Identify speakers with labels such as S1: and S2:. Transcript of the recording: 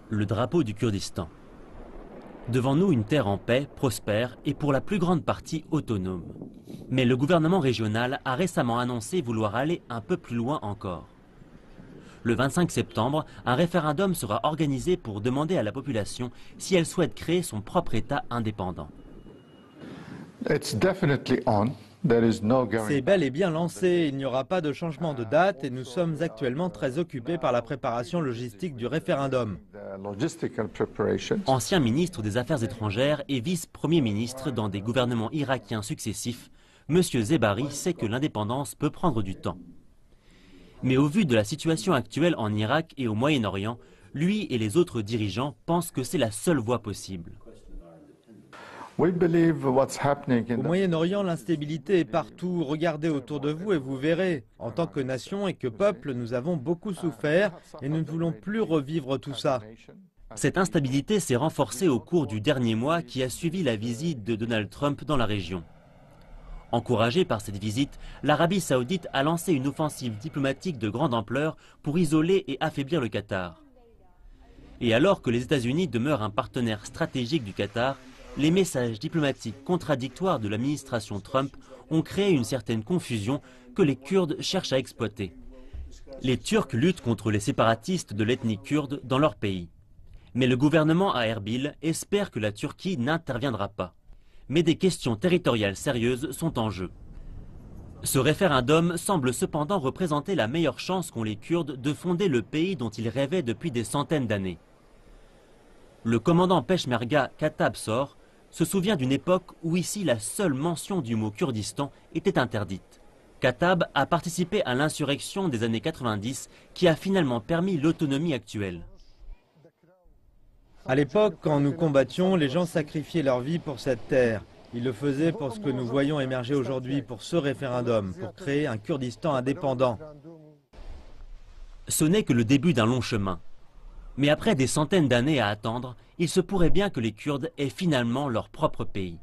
S1: le drapeau du Kurdistan. Devant nous, une terre en paix, prospère et pour la plus grande partie autonome. Mais le gouvernement régional a récemment annoncé vouloir aller un peu plus loin encore. Le 25 septembre, un référendum sera organisé pour demander à la population si elle souhaite créer son propre État indépendant.
S2: C'est bel et bien lancé, il n'y aura pas de changement de date et nous sommes actuellement très occupés par la préparation logistique du référendum.
S1: Ancien ministre des Affaires étrangères et vice-premier ministre dans des gouvernements irakiens successifs, M. Zebari sait que l'indépendance peut prendre du temps. Mais au vu de la situation actuelle en Irak et au Moyen-Orient, lui et les autres dirigeants pensent que c'est la seule voie possible.
S2: Au Moyen-Orient, l'instabilité est partout. Regardez autour de vous et vous verrez. En tant que nation et que peuple, nous avons beaucoup souffert et nous ne voulons plus revivre tout ça.
S1: Cette instabilité s'est renforcée au cours du dernier mois qui a suivi la visite de Donald Trump dans la région. Encouragée par cette visite, l'Arabie saoudite a lancé une offensive diplomatique de grande ampleur pour isoler et affaiblir le Qatar. Et alors que les États-Unis demeurent un partenaire stratégique du Qatar, les messages diplomatiques contradictoires de l'administration Trump ont créé une certaine confusion que les Kurdes cherchent à exploiter. Les Turcs luttent contre les séparatistes de l'ethnie kurde dans leur pays. Mais le gouvernement à Erbil espère que la Turquie n'interviendra pas. Mais des questions territoriales sérieuses sont en jeu. Ce référendum semble cependant représenter la meilleure chance qu'ont les Kurdes de fonder le pays dont ils rêvaient depuis des centaines d'années. Le commandant Peshmerga Kattab Sor se souvient d'une époque où ici la seule mention du mot Kurdistan était interdite. Kattab a participé à l'insurrection des années 90 qui a finalement permis l'autonomie actuelle.
S2: À l'époque, quand nous combattions, les gens sacrifiaient leur vie pour cette terre. Ils le faisaient pour ce que nous voyons émerger aujourd'hui, pour ce référendum, pour créer un Kurdistan indépendant.
S1: Ce n'est que le début d'un long chemin. Mais après des centaines d'années à attendre, il se pourrait bien que les Kurdes aient finalement leur propre pays.